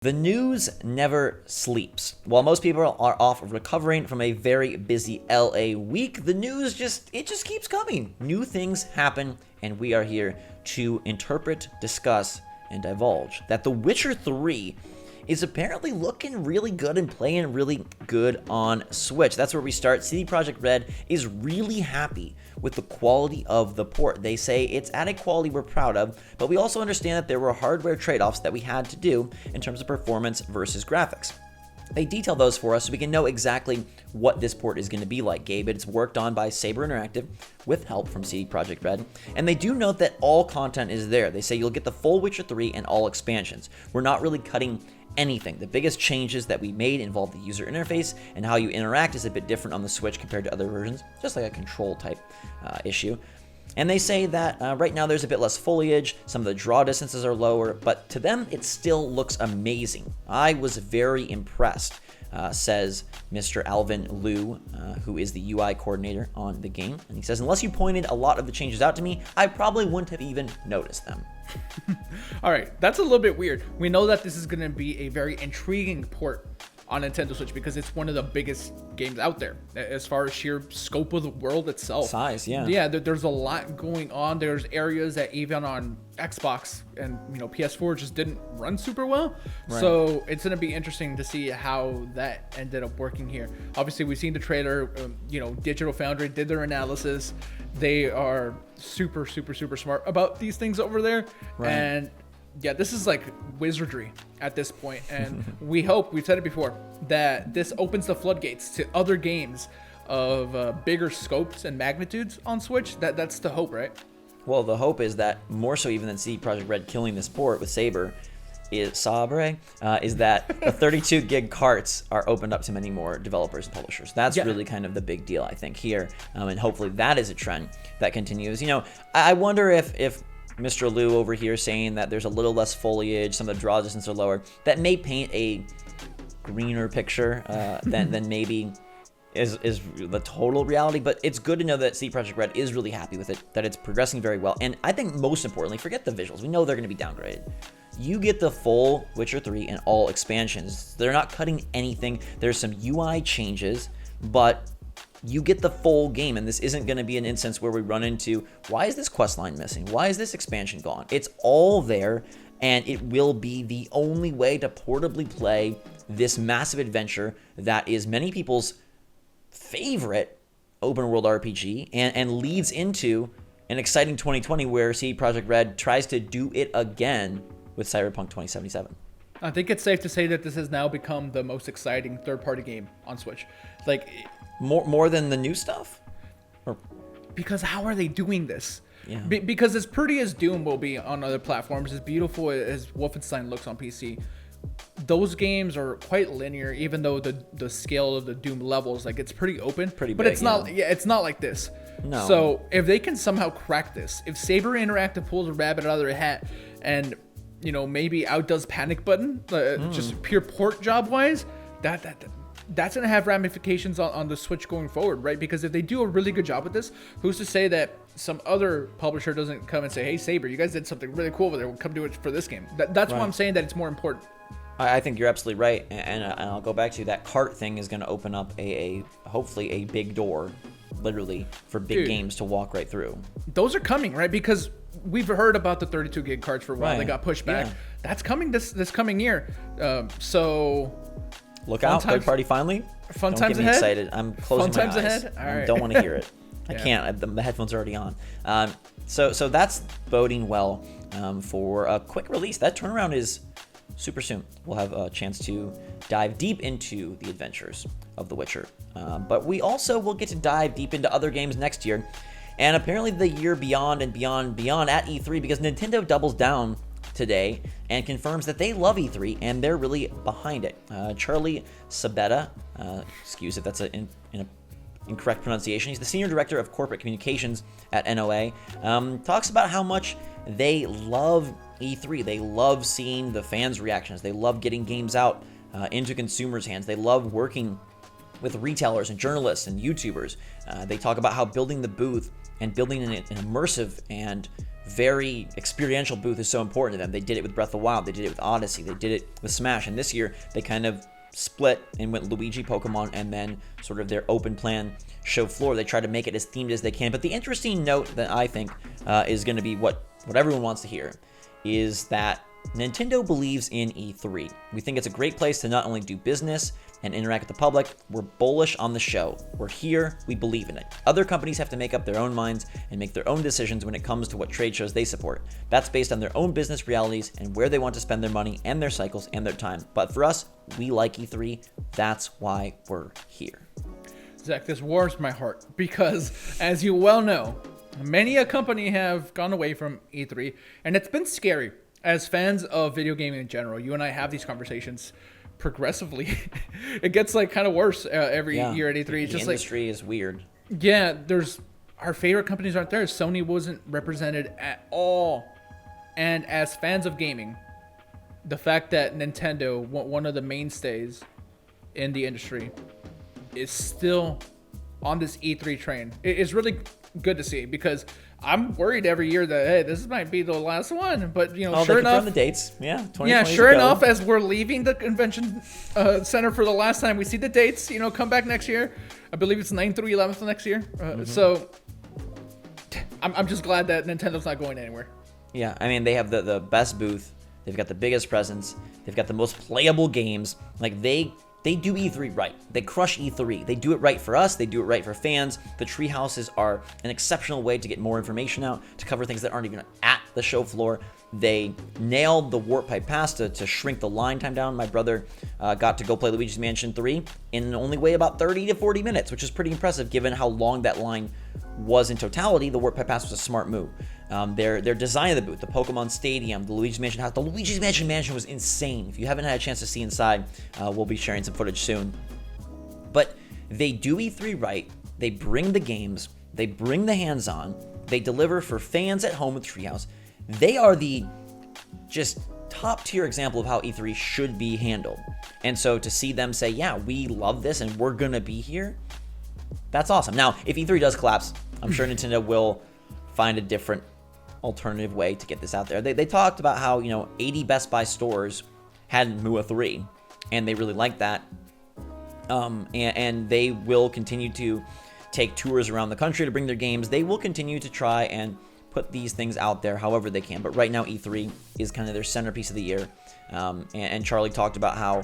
The news never sleeps. While most people are off recovering from a very busy LA week, the news just keeps coming. New things happen, and we are here to interpret, discuss, and divulge that The Witcher 3 is apparently looking really good and playing really good on Switch. That's where we start. CD Projekt Red is really happy with the quality of the port. They say it's at a quality we're proud of, but we also understand that there were hardware trade-offs that we had to do in terms of performance versus graphics. They detail those for us so we can know exactly what this port is going to be like, Gabe. It's worked on by Saber Interactive with help from CD Projekt Red, and they do note that all content is there. They say you'll get the full Witcher 3 and all expansions. We're not really cutting anything. The biggest changes that we made involve the user interface, and how you interact is a bit different on the Switch compared to other versions, just like a control type issue. And they say that right now there's a bit less foliage, some of the draw distances are lower, but to them it still looks amazing. I was very impressed, says Mr. Alvin Liu, who is the UI coordinator on the game. And he says, unless you pointed a lot of the changes out to me, I probably wouldn't have even noticed them. All right, that's a little bit weird. We know that this is going to be a very intriguing port on Nintendo Switch because it's one of the biggest games out there as far as sheer scope of the world itself. Size, yeah. Yeah, there's a lot going on. There's areas that even on Xbox and PS4 just didn't run super well. Right. So it's going to be interesting to see how that ended up working here. Obviously, we've seen the trailer. Digital Foundry did their analysis. They are super smart about these things over there. Right. And yeah, this is like wizardry at this point, and we've said it before, that this opens the floodgates to other games of bigger scopes and magnitudes on Switch. That's the hope, right? Well, the hope is that more so even than CD Projekt Red killing this port with Saber, is that the 32 gig carts are opened up to many more developers and publishers. That's really kind of the big deal, I think, here, and hopefully that is a trend that continues. I wonder if Mr. Liu over here saying that there's a little less foliage, some of the draw distances are lower, that may paint a greener picture than maybe is the total reality. But it's good to know that CD Projekt Red is really happy with it, that it's progressing very well. And I think most importantly, forget the visuals. We know they're going to be downgraded. You get the full Witcher 3 and all expansions. They're not cutting anything. There's some UI changes, but you get the full game, and this isn't going to be an instance where we run into, why is this quest line missing? Why is this expansion gone? It's all there, and it will be the only way to portably play this massive adventure that is many people's favorite open world RPG and leads into an exciting 2020 where CD Projekt Red tries to do it again with Cyberpunk 2077. I think it's safe to say that this has now become the most exciting third-party game on Switch. Like, More than the new stuff? Because how are they doing this? Yeah. Because as pretty as Doom will be on other platforms, as beautiful as Wolfenstein looks on PC, those games are quite linear, even though the scale of the Doom levels, like, it's pretty open. But big, it's not it's not like this. No. So if they can somehow crack this, if Saber Interactive pulls a rabbit out of their hat and maybe outdoes Panic Button, just pure port job wise, that's going to have ramifications on the Switch going forward, right? Because if they do a really good job with this, who's to say that some other publisher doesn't come and say, hey, Saber, you guys did something really cool over there. We'll come do it for this game. That's why I'm saying that it's more important. I think you're absolutely right. And I'll go back to that cart thing is going to open up hopefully a big door, literally, for big games to walk right through. Those are coming, right? Because we've heard about the 32 gig cards for a while. Right. They got pushed back. Yeah. That's coming this coming year. So look out, third party finally. Fun Don't times get me ahead. Excited. I'm closing fun my times eyes. Ahead. All right. I don't want to hear it. I can't. The headphones are already on. So that's boding well for a quick release. That turnaround is super soon. We'll have a chance to dive deep into the adventures of The Witcher. But we also will get to dive deep into other games next year. And apparently the year beyond and beyond at E3, because Nintendo doubles down today and confirms that they love E3 and they're really behind it. Charlie Sabetta, excuse if that's an incorrect pronunciation, he's the Senior Director of Corporate Communications at NOA, talks about how much they love E3. They love seeing the fans' reactions. They love getting games out into consumers' hands. They love working with retailers and journalists and YouTubers. They talk about how building the booth and building an immersive and very experiential booth is so important to them. They did it with Breath of the Wild, they did it with Odyssey, they did it with Smash, and this year they kind of split and went Luigi, Pokemon, and then sort of their open plan show floor. They try to make it as themed as they can. But the interesting note that I think is going to be what everyone wants to hear is that Nintendo believes in E3. We think it's a great place to not only do business and interact with the public, we're bullish on the show. We're here, we believe in it. Other companies have to make up their own minds and make their own decisions when it comes to what trade shows they support. That's based on their own business realities and where they want to spend their money and their cycles and their time. But for us, we like E3. That's why we're here. Zach, this warms my heart because, as you well know, many a company have gone away from E3, and it's been scary. As fans of video gaming in general, you and I have these conversations progressively. It gets like kind of worse every year at E3. It's the just industry is weird. Yeah, there's our favorite companies aren't there. Sony wasn't represented at all. And as fans of gaming, the fact that Nintendo, one of the mainstays in the industry, is still on this E3 train, it's really good to see, because I'm worried every year that, hey, this might be the last one. But, sure enough, the dates. Yeah, sure enough, as we're leaving the convention center for the last time, we see the dates, come back next year. I believe it's 9th through 11th next year. So I'm just glad that Nintendo's not going anywhere. Yeah, I mean, they have the best booth. They've got the biggest presence. They've got the most playable games. Like, they do E3 right. They crush E3. They do it right for us. They do it right for fans. The tree houses are an exceptional way to get more information out, to cover things that aren't even at the show floor. They nailed the Warp Pipe Pass to shrink the line time down. My brother got to go play Luigi's Mansion 3 in only way about 30 to 40 minutes, which is pretty impressive given how long that line was in totality. The Warp Pipe Pass was a smart move. Their design of the booth, the Pokemon Stadium, the Luigi's Mansion house. The Luigi's Mansion was insane. If you haven't had a chance to see inside, we'll be sharing some footage soon. But they do E3 right. They bring the games. They bring the hands-on. They deliver for fans at home with Treehouse. They are the just top-tier example of how E3 should be handled. And so to see them say, yeah, we love this and we're going to be here, that's awesome. Now, if E3 does collapse, I'm sure Nintendo will find a different alternative way to get this out there. They talked about how 80 Best Buy stores had MUA 3, and they really liked that. And they will continue to take tours around the country to bring their games. They will continue to try and put these things out there however they can. But right now, E3 is kind of their centerpiece of the year. And Charlie talked about how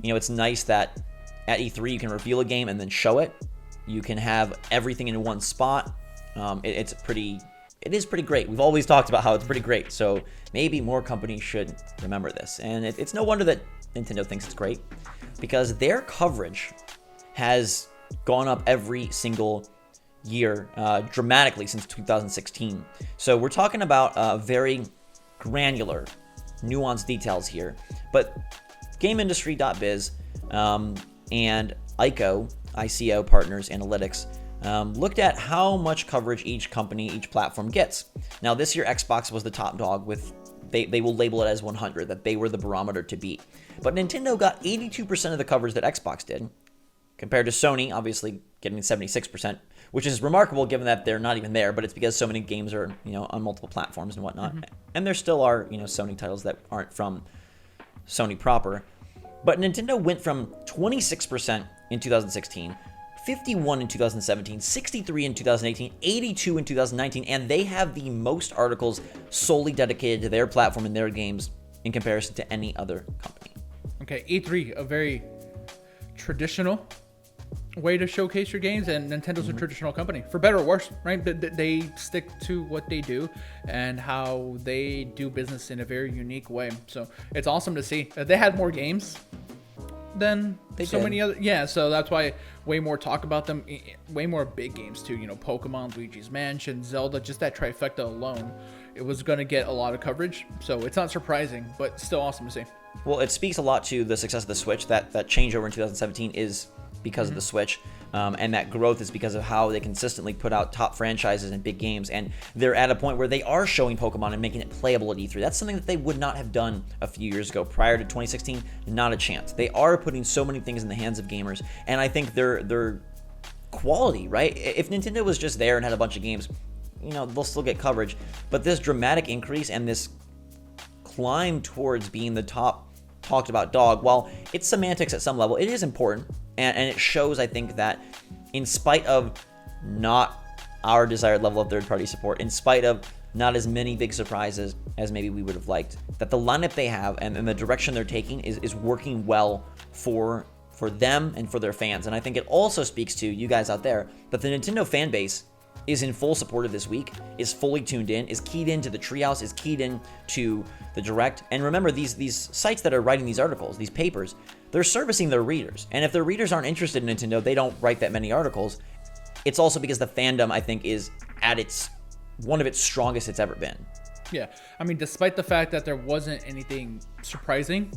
it's nice that at E3 you can reveal a game and then show it. You can have everything in one spot. It is pretty great. We've always talked about how it's pretty great. So maybe more companies should remember this. And it's no wonder that Nintendo thinks it's great, because their coverage has gone up every single year dramatically since 2016. So we're talking about very granular, nuanced details here. But GameIndustry.biz and ICO Partners Analytics looked at how much coverage each company, each platform gets. Now, this year, Xbox was the top dog with, they will label it as 100, that they were the barometer to beat. But Nintendo got 82% of the coverage that Xbox did, compared to Sony, obviously, getting 76%, which is remarkable given that they're not even there, but it's because so many games are, on multiple platforms and whatnot. Mm-hmm. And there still are, Sony titles that aren't from Sony proper. But Nintendo went from 26% in 2016, 51 in 2017, 63 in 2018, 82 in 2019, and they have the most articles solely dedicated to their platform and their games in comparison to any other company. Okay, E3, a very traditional way to showcase your games, and Nintendo's a traditional company, for better or worse, right? They stick to what they do and how they do business in a very unique way. So it's awesome to see. They had more games than many other. Yeah, so that's why way more talk about them, way more big games too. Pokemon, Luigi's Mansion, Zelda, just that trifecta alone, it was going to get a lot of coverage. So it's not surprising, but still awesome to see. Well, it speaks a lot to the success of the Switch. That changeover in 2017 is because of the Switch. And that growth is because of how they consistently put out top franchises and big games. And they're at a point where they are showing Pokemon and making it playable at E3. That's something that they would not have done a few years ago. Prior to 2016, not a chance. They are putting so many things in the hands of gamers. And I think they're quality, right? If Nintendo was just there and had a bunch of games, they'll still get coverage. But this dramatic increase and this climb towards being the top talked about dog, while it's semantics at some level, it is important. And it shows, I think, that in spite of not our desired level of third-party support, in spite of not as many big surprises as maybe we would have liked, that the lineup they have and the direction they're taking is working well for them and for their fans. And I think it also speaks to you guys out there that the Nintendo fan base is in full support of this week, is fully tuned in, is keyed into the Treehouse, is keyed in to the Direct. And remember, these sites that are writing these articles, these papers, they're servicing their readers. And if their readers aren't interested in Nintendo, they don't write that many articles. It's also because the fandom, I think, is at one of its strongest it's ever been. Yeah, I mean, despite the fact that there wasn't anything surprising,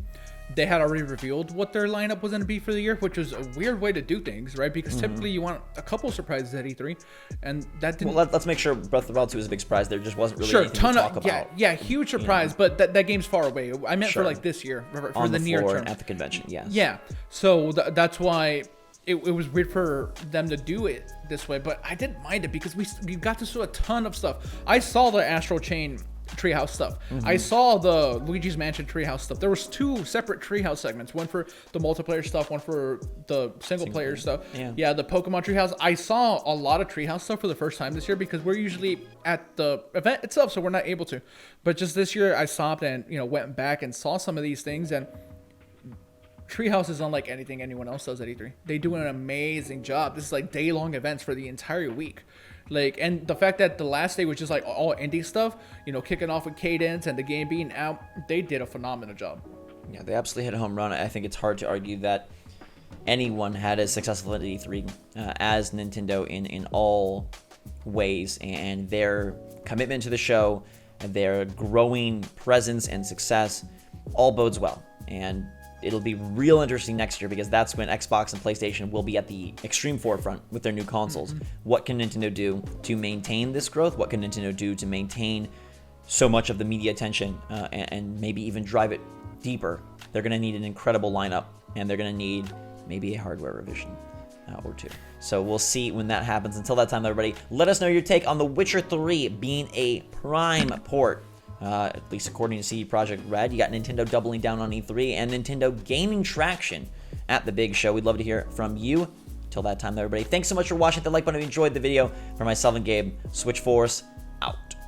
they had already revealed what their lineup was going to be for the year, which was a weird way to do things, right? Because typically you want a couple surprises at E3, and that didn't. Well, let's make sure Breath of the Wild 2 was a big surprise. There just wasn't really anything to talk about. Yeah, huge surprise, but that game's far away. I meant for like this year, for on the near floor term at the convention. Yes. Yeah, so that's why it was weird for them to do it this way, but I didn't mind it because we got to see a ton of stuff. I saw the Astral Chain Treehouse stuff. I saw the Luigi's Mansion Treehouse stuff. There was 2 separate Treehouse segments, one for the multiplayer stuff, one for the single player stuff. Yeah, the Pokemon Treehouse. I saw a lot of Treehouse stuff for the first time this year because we're usually at the event itself, so we're not able to. But just this year, I stopped and went back and saw some of these things, and Treehouse is unlike anything anyone else does at E3. They do an amazing job. This is like day-long events for the entire week. And the fact that the last day was just like all indie stuff, kicking off with Cadence and the game being out, they did a phenomenal job. Yeah, they absolutely hit a home run. I think it's hard to argue that anyone had as successful at E3 as Nintendo in all ways, and their commitment to the show, and their growing presence and success all bodes well. And it'll be real interesting next year because that's when Xbox and PlayStation will be at the extreme forefront with their new consoles. What can Nintendo do to maintain this growth? What can Nintendo do to maintain so much of the media attention and maybe even drive it deeper? They're going to need an incredible lineup, and they're going to need maybe a hardware revision or 2. So we'll see when that happens. Until that time, everybody, let us know your take on The Witcher 3 being a prime port. At least according to CD Projekt Red. You got Nintendo doubling down on E3 and Nintendo gaining traction at the big show. We'd love to hear from you. Till that time, everybody, thanks so much for watching. Hit the like button if you enjoyed the video. For myself and Gabe, SwitchForce out.